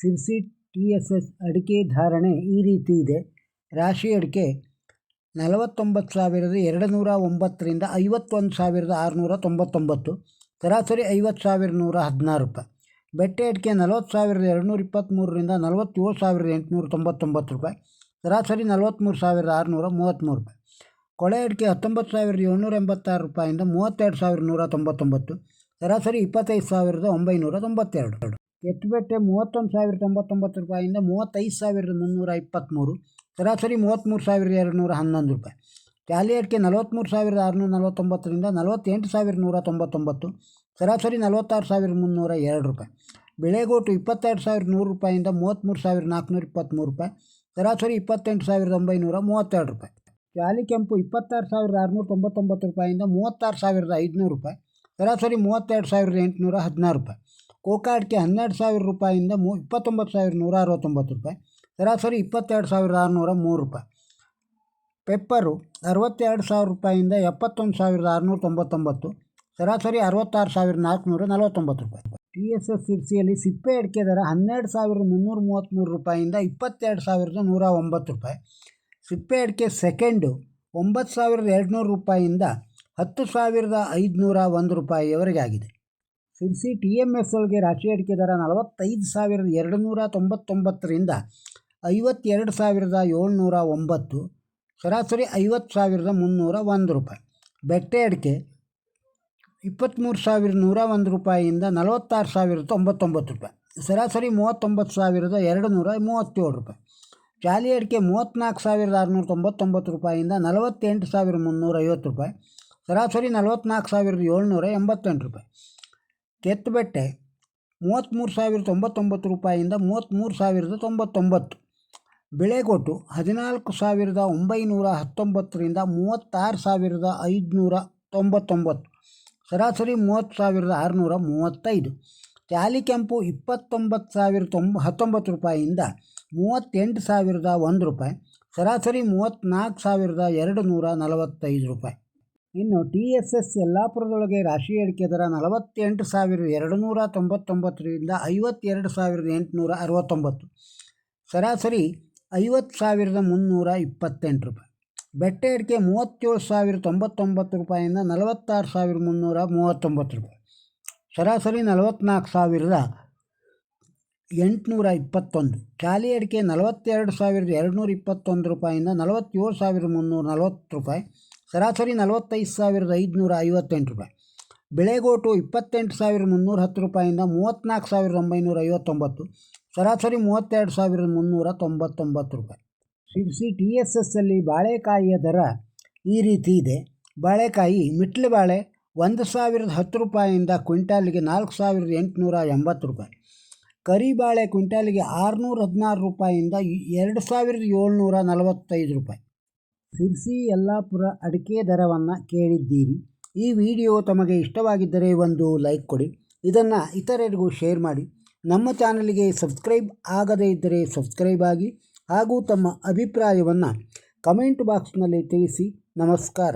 Sirsi TSS ಅಡಿಕೆ ಧಾರಣೆ ಈ ರೀತಿ ಇದೆ. ರಾಶಿ ಅಡಿಕೆ 49,209ರಿಂದ 51,699, ಸರಾಸರಿ 50,116 ರೂಪಾಯಿ. ಬೆಟ್ಟೆ ಅಡಿಕೆ 40,223ರಿಂದ 47,899 ರೂಪಾಯಿ, ಸರಾಸರಿ 43,633 ರೂಪಾಯಿ. ಕೊಳೆ ಅಡಿಕೆ 19,786 ರೂಪಾಯಿಂದ 32,199, ಸರಾಸರಿ 25,992. ಕೆತ್ತುಬೆಟ್ಟೆ 31,099 ರೂಪಾಯಿಂದ 35,323, ಸರಾಸರಿ 33,211 ರೂಪಾಯಿ. ಚಾಲಿ ಅಡಿಕೆ 43,649ರಿಂದ 48,199, ಸರಾಸರಿ 46,302 ರೂಪಾಯಿ. ಬಿಳೆಗೋಟು 22,100 ರೂಪಾಯಿಂದ 33,423 ರೂಪಾಯಿ, ಸರಾಸರಿ 28,932 ರೂಪಾಯಿ. ಚಾಲಿ ಕೆಂಪು 26,699 ರೂಪಾಯಿಂದ 36,500 ರೂಪಾಯಿ, ಸರಾಸರಿ 32,816 ರೂಪಾಯಿ. ಕೋಕಾ ಅಡಿಕೆ 12,000 ರೂಪಾಯಿಂದ 29,169 ರೂಪಾಯಿ, ಸರಾಸರಿ 22,603 ರೂಪಾಯಿ. ಪೆಪ್ಪರು 62,000 ರೂಪಾಯಿಂದ 71,699, ಸರಾಸರಿ 66,449 ರೂಪಾಯಿ. TSS ಸಿರ್ಸಿಯಲ್ಲಿ ಸಿಪ್ಪೆ ಅಡಿಕೆ ದರ 12,333 ರೂಪಾಯಿಂದ 22,109 ರೂಪಾಯಿ. ಸಿಪ್ಪೆ ಅಡಿಕೆ ಸೆಕೆಂಡು 9,200 ರೂಪಾಯಿಂದ 10,501 ರೂಪಾಯಿಯವರೆಗೆ ಆಗಿದೆ. ಸಿರ್ಸಿ TMS ಒಳಗೆ ರಾಶಿ ಅಡಿಕೆ ದರ 45,299ರಿಂದ 52,709, ಸರಾಸರಿ 50,301 ರೂಪಾಯಿ. ಬೆಟ್ಟೆ ಅಡಿಕೆ 23,101 ರೂಪಾಯಿಯಿಂದ 46,099 ರೂಪಾಯಿ, ಸರಾಸರಿ 39,237 ರೂಪಾಯಿ. ಚಾಲಿ ಅಡಿಕೆ 34,699 ರೂಪಾಯಿಯಿಂದ 48,350 ರೂಪಾಯಿ, ಸರಾಸರಿ 44,788 ರೂಪಾಯಿ. ಕೆತ್ತುಬೆಟ್ಟೆ 33,099 ರೂಪಾಯಿಯಿಂದ 33,099. ಬಿಳೆಗೋಟು 14,919ರಿಂದ 36,599, ಸರಾಸರಿ 30,635. ಚಾಲಿ ಕೆಂಪು 29,019 ರೂಪಾಯಿಯಿಂದ 38,001 ರೂಪಾಯಿ, ಸರಾಸರಿ 34,245 ರೂಪಾಯಿ. ಇನ್ನು TSS ಯಲ್ಲಾಪುರದೊಳಗೆ ರಾಶಿ ಅಡಿಕೆ ದರ 48,299ರಿಂದ 52,869, ಸರಾಸರಿ 50,328 ರೂಪಾಯಿ. ಬೆಟ್ಟೆ ಅಡಿಕೆ 37,099 ರೂಪಾಯಿಂದ 46,339 ರೂಪಾಯಿ, ಸರಾಸರಿ 44,821. ಚಾಲಿ ಅಡಿಕೆ 42,221 ರೂಪಾಯಿಂದ 47,340 ರೂಪಾಯಿ, ಸರಾಸರಿ 45,558 ರೂಪಾಯಿ. ಬಿಳೆಗೋಟು 28,310 ರೂಪಾಯಿಂದ 34,959, ಸರಾಸರಿ 32,399 ರೂಪಾಯಿ. ಸಿರ್ಸಿ TSSಲ್ಲಿ ಬಾಳೆಕಾಯಿಯ ದರ ಈ ರೀತಿ ಇದೆ. ಬಾಳೆಕಾಯಿ ಮಿಟ್ಲು ಬಾಳೆ 1,010 ರೂಪಾಯಿಯಿಂದ ಕ್ವಿಂಟಾಲಿಗೆ 4,880 ರೂಪಾಯಿ. ಕರಿಬಾಳೆ ಕ್ವಿಂಟಾಲಿಗೆ 616 ರೂಪಾಯಿಯಿಂದ 2,745 ರೂಪಾಯಿ. ಸಿರ್ಸಿ ಯಲ್ಲಾಪುರ ಅಡಿಕೆ ದರವನ್ನು ಕೇಳಿದ್ದೀರಿ. ಈ ವಿಡಿಯೋ ತಮಗೆ ಇಷ್ಟವಾಗಿದ್ದರೆ ಒಂದು ಲೈಕ್ ಕೊಡಿ, ಇದನ್ನು ಇತರರಿಗೂ ಶೇರ್ ಮಾಡಿ. ನಮ್ಮ ಚಾನಲ್ಗೆ ಸಬ್ಸ್ಕ್ರೈಬ್ ಆಗದೇ ಇದ್ದರೆ ಸಬ್ಸ್ಕ್ರೈಬ್ ಆಗಿ, ಹಾಗೂ ತಮ್ಮ ಅಭಿಪ್ರಾಯವನ್ನು ಕಮೆಂಟ್ ಬಾಕ್ಸ್ನಲ್ಲಿ ತಿಳಿಸಿ. ನಮಸ್ಕಾರ.